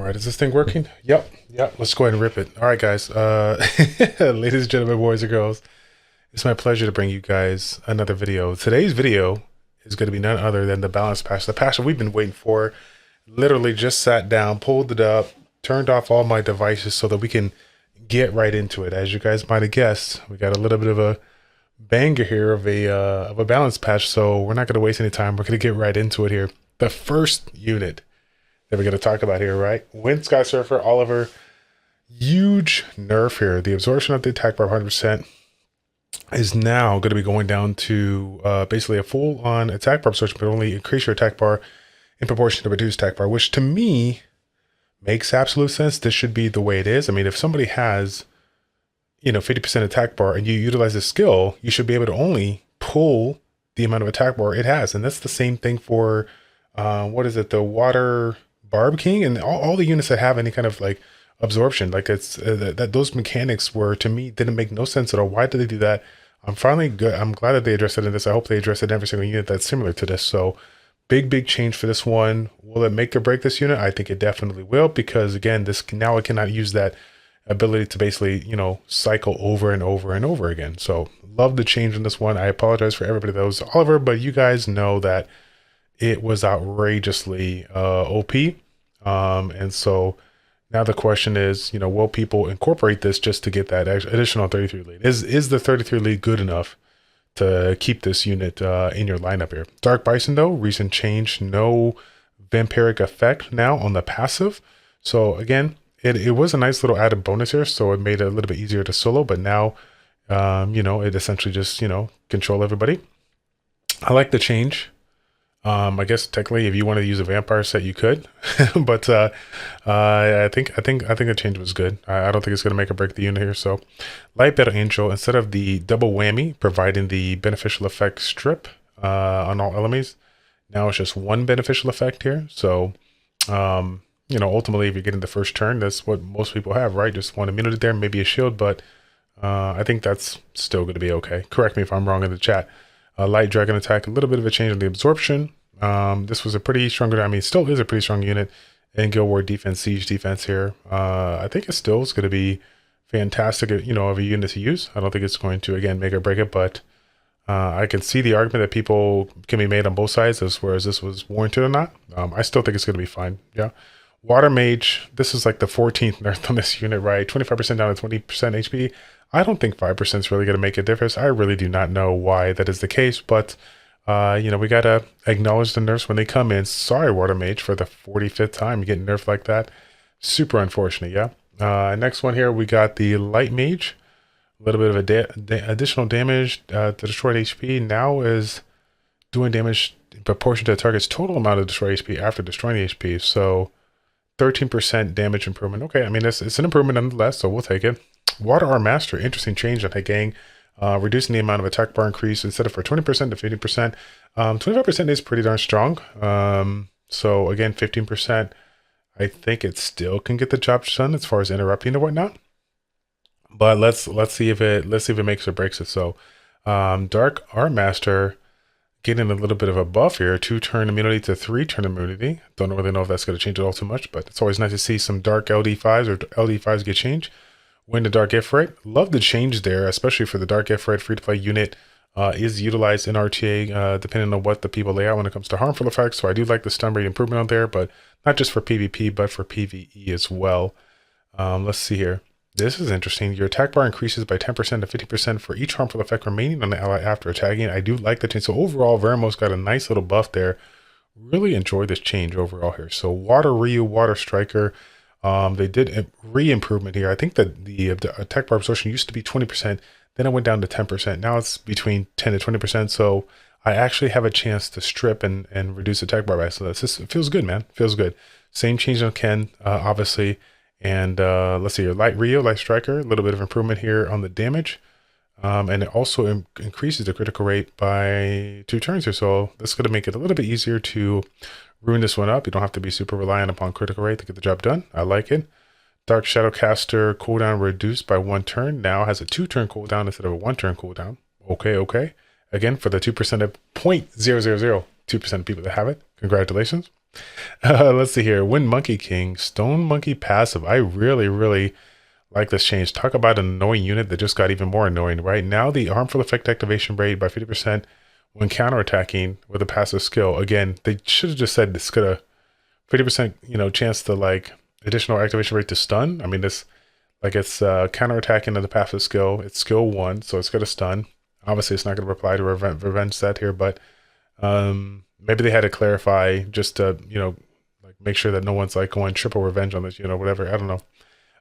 right, is this thing working? Yep. Let's go ahead and rip it. All right, guys. Ladies and gentlemen, boys and girls, it's my pleasure to bring you guys another video. Today's video is going to be none other than the balance patch. The patch that we've been waiting for. Literally just sat down, pulled it up, turned off all my devices so that we can get right into it. As you guys might have guessed, we got a little bit of a banger here of a balance patch, so we're not going to waste any time. We're going to get right into it here. The first unit that we're going to talk about here, right? Wind Sky Surfer, Oliver, huge nerf here. The absorption of the attack bar 100% is now going to be going down to basically a full-on attack bar absorption, but only increase your attack bar in proportion to reduce attack bar, which to me makes absolute sense. This should be the way it is. I mean, if somebody has, 50% attack bar and you utilize the skill, you should be able to only pull the amount of attack bar it has. And that's the same thing for, the Water Barb King and all the units that have any kind of like absorption. Like it's that those mechanics were, to me, didn't make no sense at all. Why did they do that? I'm glad that they addressed it in this. I hope they address it in every single unit that's similar to this. So big change for this one. Will it make or break this unit? I think it definitely will, because again, now I cannot use that ability to basically, cycle over and over and over again. So love the change in this one. I apologize for everybody that was Oliver, but you guys know that it was outrageously OP. And so now the question is, will people incorporate this just to get that additional 33 lead? Is the 33 lead good enough to keep this unit in your lineup here? Dark Bison, though, recent change, no vampiric effect now on the passive. So again, it was a nice little added bonus here, so it made it a little bit easier to solo, but now, it essentially just, control everybody. I like the change. I guess technically if you wanted to use a vampire set, you could, but I think the change was good. I don't think it's going to make or break the unit here. So Light Battle Angel, instead of the double whammy, providing the beneficial effect strip on all enemies, now it's just one beneficial effect here. So, ultimately, if you're getting the first turn, that's what most people have, right? Just one immunity there, maybe a shield, but I think that's still going to be okay. Correct me if I'm wrong in the chat. Light Dragon Attack, a little bit of a change in the absorption. This was a pretty stronger, still is a pretty strong unit in Guild War defense, siege defense here. I think it still is going to be fantastic, of a unit to use. I don't think it's going to, again, make or break it, but I can see the argument that people can be made on both sides as far as this was warranted or not. I still think it's going to be fine. Yeah. Water Mage, this is like the 14th nerf on this unit, right? 25% down to 20% HP. I don't think 5% is really going to make a difference. I really do not know why that is the case, but, we got to acknowledge the nerfs when they come in. Sorry, Water Mage, for the 45th time you get nerfed like that. Super unfortunate, yeah. Next one here, we got the Light Mage. A little bit of additional damage to destroyed HP. Now is doing damage in proportion to the target's total amount of destroyed HP after destroying the HP. So 13% damage improvement. Okay, it's an improvement nonetheless, so we'll take it. Water Arm Master, interesting change on that, gang. Reducing the amount of attack bar increase instead of for 20% to 50%. 25% is pretty darn strong. So again, 15%, I think it still can get the job done as far as interrupting and whatnot. But let's see if it makes or breaks it. So Dark Arm Master getting a little bit of a buff here, 2-turn immunity to 3-turn immunity. Don't really know if that's going to change it all too much, but it's always nice to see some Dark LD5s or LD5s get changed. When the Dark Ifrit, love the change there, especially for the Dark Ifrit free-to-play unit is utilized in RTA depending on what the people lay out when it comes to harmful effects. So I do like the stun rate improvement on there, but not just for PvP, but for PvE as well. Let's see here. This is interesting. Your attack bar increases by 10% to 50% for each harmful effect remaining on the ally after attacking. I do like the change. So overall, Veramos got a nice little buff there. Really enjoy this change overall here. So Water Ryu, Water Striker. They did a re-improvement here. I think that the attack bar absorption used to be 20%, then it went down to 10%. Now it's between 10 to 20%. So I actually have a chance to strip and reduce attack bar by. So it feels good, man. Feels good. Same change on Ken, obviously. And let's see here, Light Striker, a little bit of improvement here on the damage. And it also increases the critical rate by 2 turns here. So that's going to make it a little bit easier to ruin this one up. You don't have to be super reliant upon critical rate to get the job done. I like it. Dark Shadowcaster cooldown reduced by 1 turn. Now has a 2-turn cooldown instead of a 1-turn cooldown. Okay. Again, for the 2% of 0.0002% of people that have it, congratulations. Let's see here. Wind Monkey King, Stone Monkey passive. I really like this change. Talk about an annoying unit that just got even more annoying. Right now, the harmful effect activation rate by 50% when counterattacking with a passive skill. Again, they should have just said this could have 50%, chance to like additional activation rate to stun. I mean, this like it's counterattacking of the passive skill. It's skill 1, so it's going to stun. Obviously, it's not going to reply to revenge set here, but maybe they had to clarify just to like make sure that no one's like going triple revenge on this, whatever. I don't know.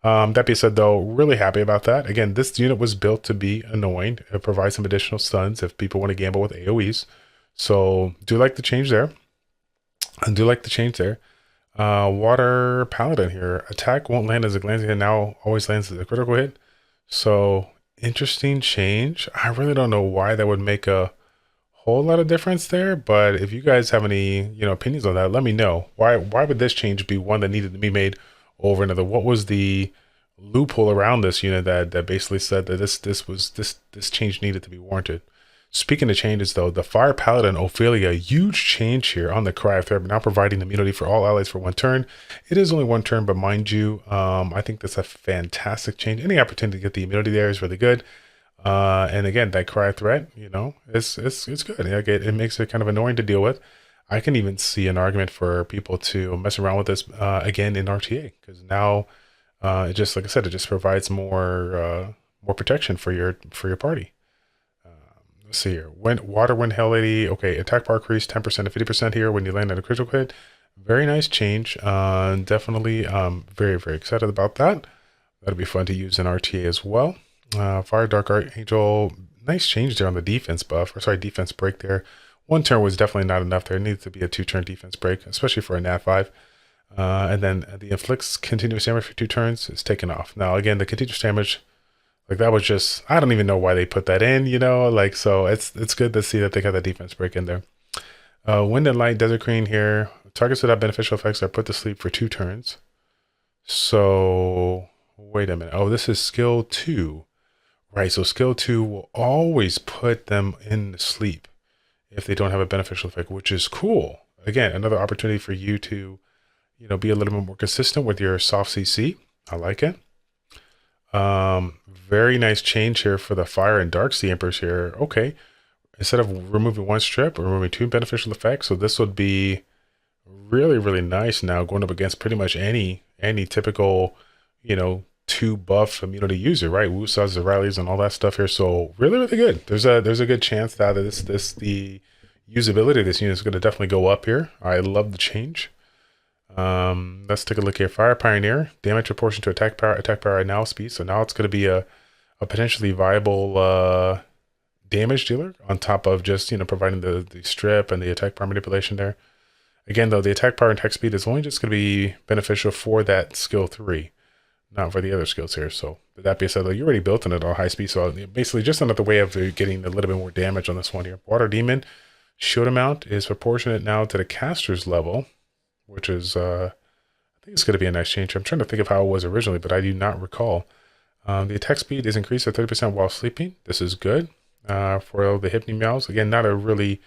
That being said, though, really happy about that. Again, this unit was built to be annoying. It provides some additional stuns if people want to gamble with AoEs. So do like the change there. I do like the change there. Water Paladin here. Attack won't land as a glancing hit, now always lands as a critical hit. So interesting change. I really don't know why that would make a whole lot of difference there, but if you guys have any opinions on that, let me know. Why would this change be one that needed to be made over another? What was the loophole around this unit that basically said that this change needed to be warranted? Speaking of changes, though, the Fire Paladin Ophelia, huge change here on the Cry of Threat, now providing immunity for all allies for 1 turn. It is only 1 turn, but mind you, I think that's a fantastic change. Any opportunity to get the immunity there is really good. And again, that Cry of Threat, it's good. Like it makes it kind of annoying to deal with. I can even see an argument for people to mess around with this again in RTA, because now it just, like I said, it just provides more protection for your party. Let's see here. Water Wind Hell Lady. Okay, attack power increase 10% to 50% here when you land at a critical hit. Very nice change. Definitely very excited about that. That'll be fun to use in RTA as well. Fire Dark Archangel. Nice change there on the defense buff. Or sorry, defense break there. 1 turn was definitely not enough there. It needs to be a 2-turn defense break, especially for a Nat 5. And then the inflicts continuous damage for 2 turns is taken off. Now again, the continuous damage, like that was just, I don't even know why they put that in, like, so it's good to see that they got that defense break in there. Wind and Light Desert Queen here. Targets without beneficial effects are put to sleep for 2 turns. So wait a minute. Oh, this is skill 2. Right, so skill 2 will always put them in sleep if they don't have a beneficial effect, which is cool. Again, another opportunity for you to, be a little bit more consistent with your soft CC. I like it. Very nice change here for the Fire and Dark Sea Emperors here. Okay, instead of removing 1 strip, we're removing 2 beneficial effects. So this would be really nice now, going up against pretty much any typical, 2 buff immunity user, right? Wusas, Zeralis, and all that stuff here. So really good. There's a good chance that the usability of this unit is going to definitely go up here. I love the change. Let's take a look here. Fire Pioneer, damage proportion to attack power at now speed. So now it's going to be a potentially viable damage dealer on top of just providing the strip and the attack power manipulation there. Again, though, the attack power and attack speed is only just going to be beneficial for that skill 3, not for the other skills here. So with that being said, though, you already built in it all high speed, so basically just another way of getting a little bit more damage on this one here. Water Demon shield amount is proportionate now to the caster's level, which is I think it's going to be a nice change. I'm trying to think of how it was originally, but I do not recall. The attack speed is increased to 30% while sleeping. This is good for the Hypni Meows. Again, not a really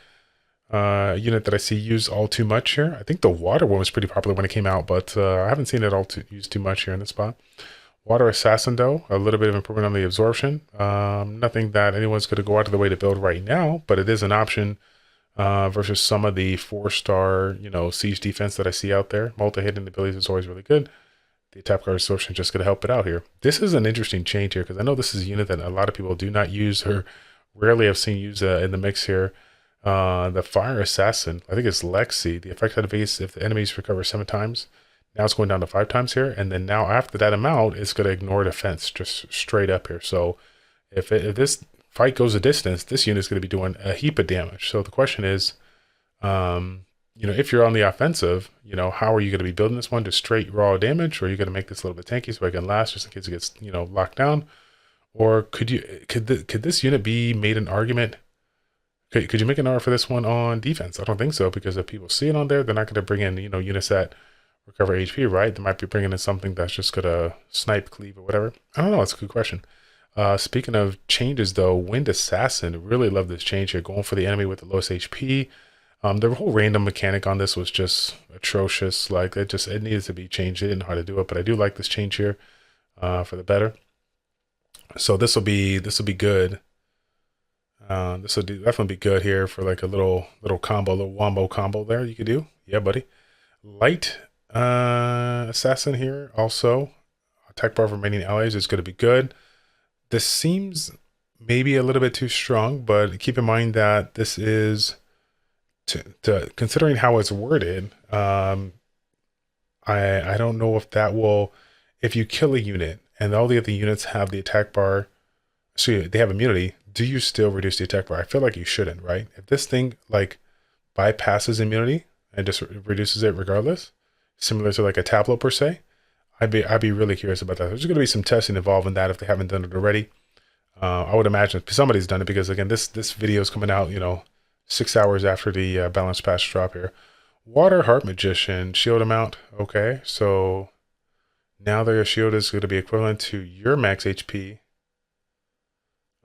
unit that I see used all too much here. I think the water one was pretty popular when it came out, but I haven't seen it used too much here in this spot. Water Assassin, though, a little bit of improvement on the absorption. Nothing that anyone's going to go out of the way to build right now, but it is an option versus some of the 4-star, siege defense that I see out there. Multi-hitting abilities is always really good. The attack power absorption is just going to help it out here. This is an interesting change here because I know this is a unit that a lot of people do not use or rarely have seen used in the mix here. The Fire Assassin, I think it's Lexi. The effect activates if the enemies recover 7 times. Now it's going down to 5 times here. And then now after that amount, it's going to ignore defense just straight up here. So if this fight goes a distance, this unit is going to be doing a heap of damage. So the question is, if you're on the offensive, how are you going to be building this one to straight raw damage? Or are you going to make this a little bit tanky so it can last just in case it gets, locked down? Or could this unit be made an argument? Could you make an argument for this one on defense? I don't think so, because if people see it on there, they're not going to bring in, units that recover HP, right? They might be bringing in something that's just going to snipe, cleave, or whatever. I don't know. It's a good question. Speaking of changes, though, Wind Assassin, really love this change here. Going for the enemy with the lowest HP. The whole random mechanic on this was just atrocious. Like it needed to be changed. They didn't know how to do it, but I do like this change here for the better. So this will be good. This will definitely be good here for like a little combo, little wombo combo there you could do. Yeah, buddy. Light assassin here also. Attack bar of remaining allies is going to be good. This seems maybe a little bit too strong, but keep in mind that this is considering how it's worded. I don't know if that will, if you kill a unit and all the other units have the attack bar, so they have immunity, do you still reduce the attack bar? I feel like you shouldn't, right? If this thing like bypasses immunity and just reduces it regardless, similar to like a tableau per se, I'd be really curious about that. There's going to be some testing involved in that if they haven't done it already. I would imagine somebody's done it because again, this video is coming out, 6 hours after the balance patch drop here. Water Heart Magician shield amount. Okay, so now their shield is going to be equivalent to your max HP.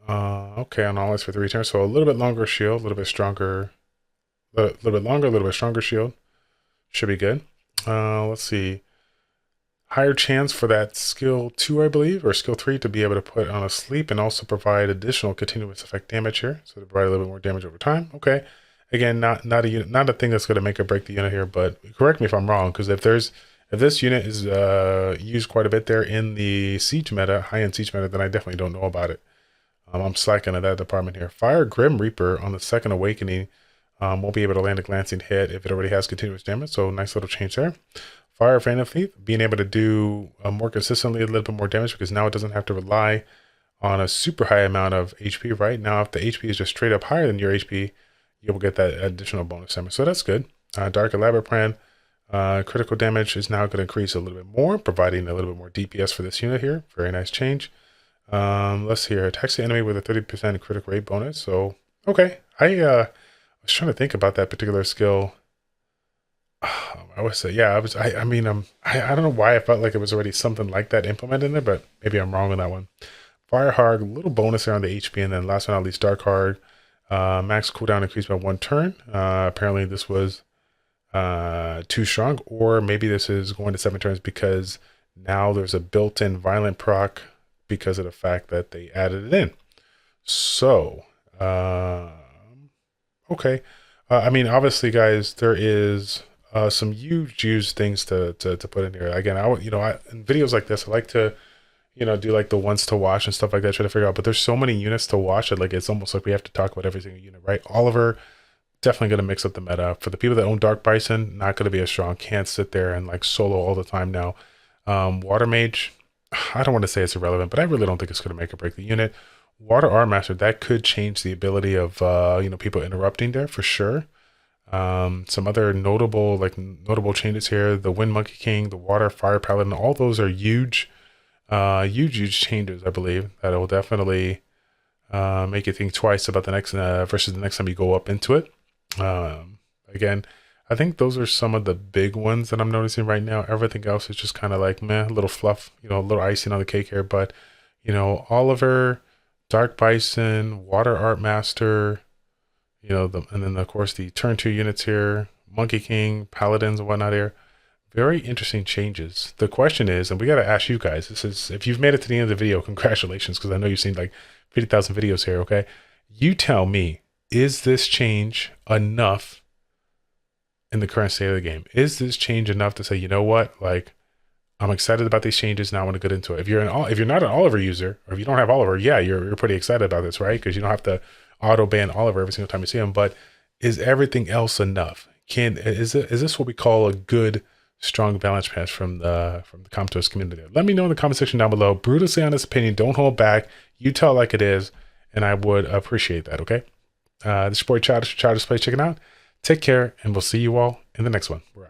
Okay, on all this for 3 turns. So a little bit longer shield, a little bit stronger, a little bit longer, a little bit stronger shield. Should be good. Let's see. Higher chance for that skill 2, I believe, or skill 3 to be able to put on a sleep and also provide additional continuous effect damage here. So to provide a little bit more damage over time. Okay. Again, not a unit, not a thing that's going to make or break the unit here, but correct me if I'm wrong, because if this unit is used quite a bit there in the siege meta, high-end siege meta, then I definitely don't know about it. I'm slacking at that department here. Fire Grim Reaper on the second awakening won't be able to land a glancing hit if it already has continuous damage, so nice little change there. Fire Phantom Thief, being able to do more consistently a little bit more damage because now it doesn't have to rely on a super high amount of HP, right? Now if the HP is just straight up higher than your HP, you'll get that additional bonus damage, so that's good. Dark Elaborate Plan, critical damage is now going to increase a little bit more, providing a little bit more DPS for this unit here. Very nice change. Let's see here. Attacks the enemy with a 30% critical rate bonus. So, okay. I was trying to think about that particular skill. I would say, yeah, I mean, I don't know why I felt like it was already something like that implemented in there, but maybe I'm wrong on that one. Fire Hard, a little bonus there on the HP, and then last but not least, Dark Hard. Max cooldown increased by 1 turn. Apparently this was too strong, or maybe this is going to 7 turns because now there's a built-in violent proc because of the fact that they added it in. So, okay. I mean, obviously, guys, there is some huge things to put in here. Again, in videos like this, I like to, do like the ones to watch and stuff like that, try to figure out. But there's so many units to watch that like it's almost like we have to talk about every single unit, right? Oliver, definitely going to mix up the meta. For the people that own Dark Bison, not going to be as strong. Can't sit there and like solo all the time now. Water Mage, I don't want to say it's irrelevant, but I really don't think it's going to make or break the unit. Water Arm Master, that could change the ability of people interrupting there for sure. Some other notable changes here: the Wind Monkey King, the Water Fire Paladin. All those are huge changes. I believe that it will definitely make you think twice about the next versus the next time you go up into it. Again, I think those are some of the big ones that I'm noticing right now. Everything else is just kind of like meh, a little fluff, a little icing on the cake here. But Oliver, Dark Bison, Water Art Master, and then of course the turn 2 units here, Monkey King, Paladins and whatnot here. Very interesting changes. The question is, and we got to ask you guys, this is, if you've made it to the end of the video, congratulations, because I know you've seen like 50,000 videos here, okay? You tell me, is this change enough in the current state of the game? Is this change enough to say, you know what, like, I'm excited about these changes, now I want to get into it. If you're not an Oliver user, or if you don't have Oliver, yeah, you're pretty excited about this, right? Because you don't have to auto ban Oliver every single time you see him. But is everything else enough? Is this what we call a good, strong balance patch from the Comatose community? Let me know in the comment section down below. Brutally honest opinion. Don't hold back. You tell it like it is, and I would appreciate that. Okay. This is your boy Childish Plays checking out. Take care, and we'll see you all in the next one. We're out.